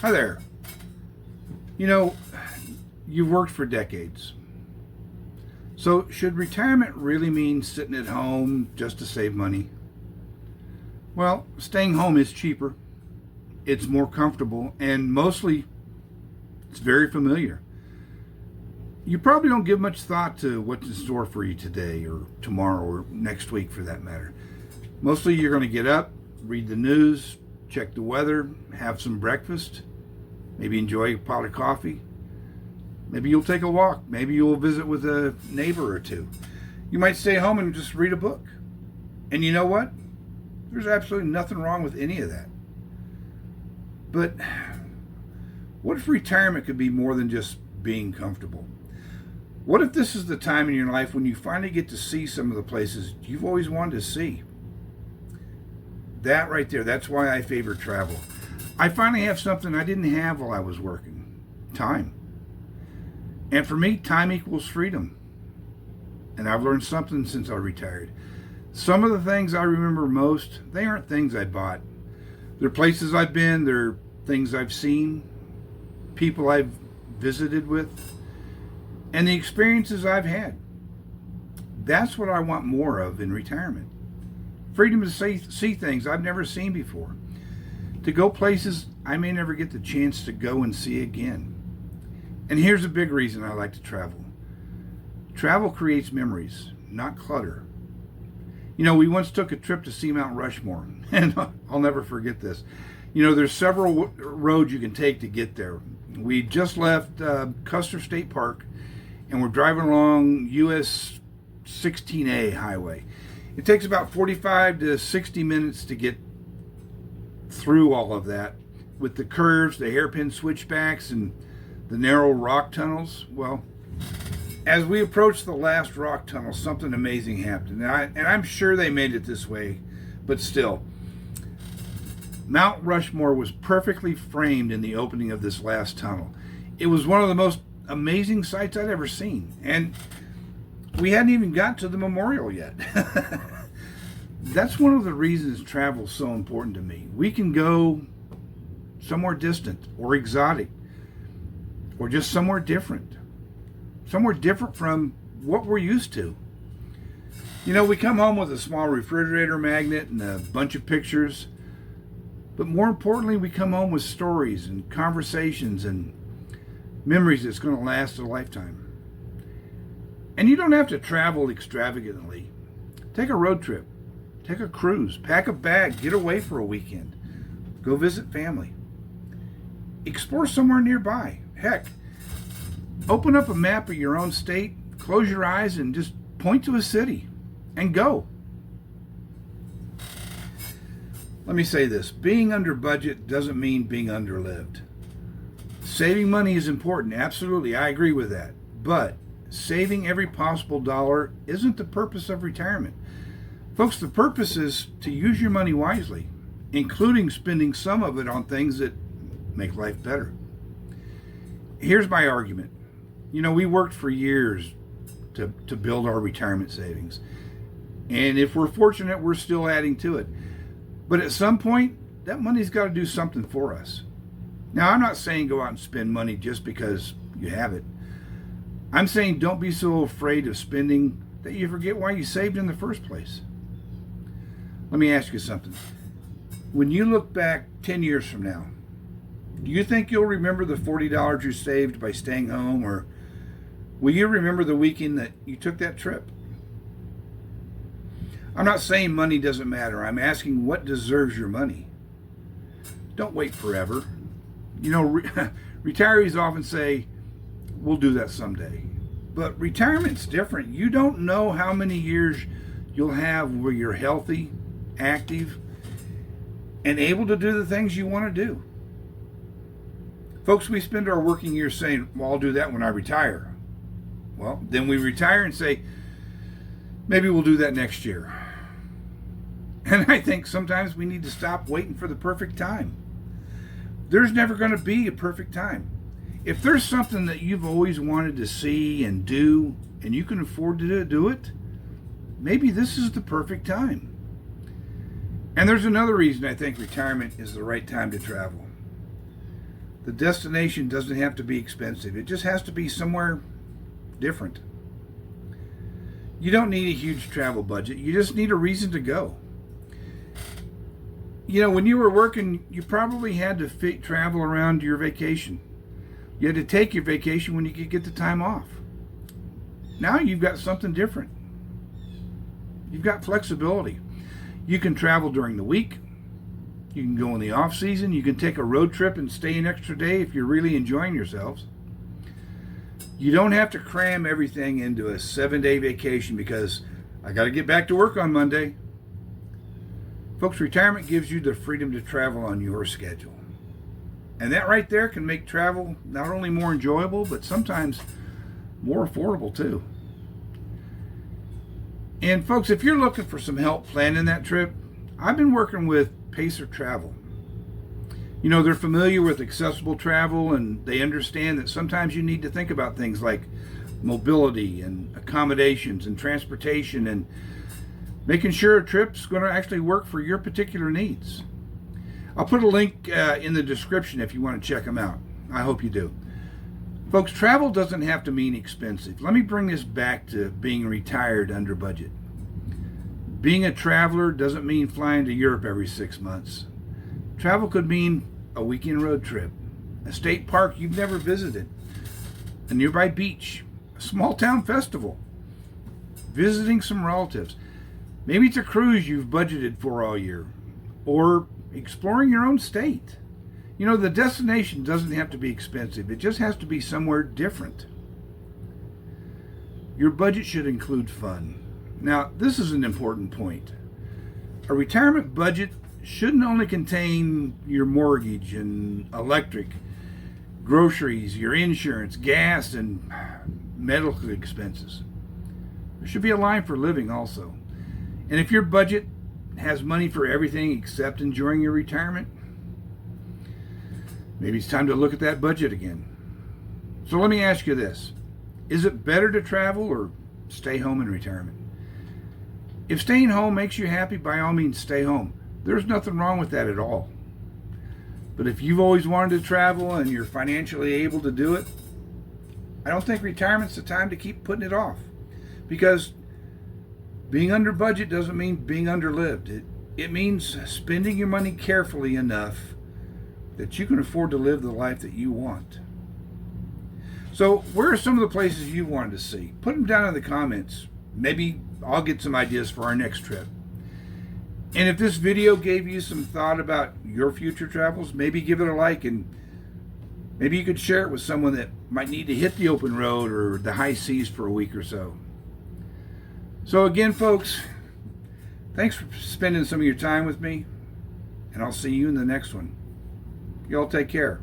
Hi there. You know, you've worked for decades. So, should retirement really mean sitting at home just to save money? Well, staying home is cheaper, it's more comfortable, and mostly it's very familiar. You probably don't give much thought to what's in store for you today or tomorrow or next week for that matter. Mostly you're going to get up, read the news, check the weather, have some breakfast, maybe enjoy a pot of coffee. Maybe you'll take a walk. Maybe you'll visit with a neighbor or two. You might stay home and just read a book. And you know what? There's absolutely nothing wrong with any of that. But what if retirement could be more than just being comfortable? What if this is the time in your life when you finally get to see some of the places you've always wanted to see? That right there, that's why I favor travel. I finally have something I didn't have while I was working. Time. And for me, time equals freedom. And I've learned something since I retired. Some of the things I remember most, they aren't things I bought. They're places I've been, they're things I've seen, people I've visited with, and the experiences I've had. That's what I want more of in retirement. Freedom to see things I've never seen before. To go places I may never get the chance to go and see again. And here's a big reason I like to travel. Travel creates memories, not clutter. You know, we once took a trip to see Mount Rushmore, and I'll never forget this. You know, there's several roads you can take to get there. We just left Custer State Park, and we're driving along US 16A highway. It takes about 45 to 60 minutes to get through all of that with the curves, the hairpin switchbacks, and the narrow rock tunnels. Well, as we approached the last rock tunnel, something amazing happened. And I'm sure they made it this way, but still. Mount Rushmore was perfectly framed in the opening of this last tunnel. It was one of the most amazing sights I'd ever seen. And we hadn't even got to the memorial yet. That's one of the reasons travel is so important to me. We can go somewhere distant or exotic or just somewhere different from what we're used to. You know, we come home with a small refrigerator magnet and a bunch of pictures, but more importantly, we come home with stories and conversations and memories that's going to last a lifetime. And you don't have to travel extravagantly. Take a road trip, take a cruise, pack a bag, get away for a weekend, go visit family, explore somewhere nearby. Heck, open up a map of your own state, close your eyes, and just point to a city and go. Let me say this. Being under budget doesn't mean being underlived. Saving money is important. Absolutely, I agree with that. But saving every possible dollar isn't the purpose of retirement. Folks, the purpose is to use your money wisely, including spending some of it on things that make life better. Here's my argument. You know, we worked for years to build our retirement savings. And if we're fortunate, we're still adding to it. But at some point, that money's got to do something for us. Now, I'm not saying go out and spend money just because you have it. I'm saying don't be so afraid of spending that you forget why you saved in the first place. Let me ask you something. When you look back 10 years from now, do you think you'll remember the $40 you saved by staying home, or will you remember the weekend that you took that trip? I'm not saying money doesn't matter. I'm asking what deserves your money. Don't wait forever. You know, retirees often say, we'll do that someday. But retirement's different. You don't know how many years you'll have where you're healthy, active, and able to do the things you want to do. Folks, we spend our working years saying, well, I'll do that when I retire. Well, then we retire and say, maybe we'll do that next year. And I think sometimes we need to stop waiting for the perfect time. There's never going to be a perfect time. If there's something that you've always wanted to see and do, and you can afford to do it, maybe this is the perfect time. And there's another reason I think retirement is the right time to travel. The destination doesn't have to be expensive. It just has to be somewhere different. You don't need a huge travel budget. You just need a reason to go. You know, when you were working, you probably had to travel around your vacation. You had to take your vacation when you could get the time off. Now you've got something different. You've got flexibility. You can travel during the week. You can go in the off season. You can take a road trip and stay an extra day if you're really enjoying yourselves. You don't have to cram everything into a 7-day vacation because I got to get back to work on Monday. Folks, retirement gives you the freedom to travel on your schedule. And that right there can make travel not only more enjoyable, but sometimes more affordable too. And folks, if you're looking for some help planning that trip, I've been working with Pacer Travel. You know, they're familiar with accessible travel, and they understand that sometimes you need to think about things like mobility and accommodations and transportation and making sure a trip's going to actually work for your particular needs. I'll put a link in the description if you want to check them out. I hope you do. Folks, travel doesn't have to mean expensive. Let me bring this back to being retired under budget. Being a traveler doesn't mean flying to Europe every 6 months. Travel could mean a weekend road trip, a state park you've never visited, a nearby beach, a small town festival, visiting some relatives. Maybe it's a cruise you've budgeted for all year, or exploring your own state. You know, the destination doesn't have to be expensive. It just has to be somewhere different. Your budget should include fun. Now, this is an important point. A retirement budget shouldn't only contain your mortgage and electric, groceries, your insurance, gas, and medical expenses. There should be a line for living also. And if your budget has money for everything except enjoying your retirement, maybe it's time to look at that budget again. So let me ask you this. Is it better to travel or stay home in retirement? If staying home makes you happy, by all means stay home. There's nothing wrong with that at all. But if you've always wanted to travel and you're financially able to do it, I don't think retirement's the time to keep putting it off. Because being under budget doesn't mean being underlived. It means spending your money carefully enough that you can afford to live the life that you want. So where are some of the places you wanted to see? Put them down in the comments. Maybe I'll get some ideas for our next trip. And if this video gave you some thought about your future travels, maybe give it a like, and maybe you could share it with someone that might need to hit the open road or the high seas for a week or so. So again, folks, thanks for spending some of your time with me, and I'll see you in the next one. Y'all take care.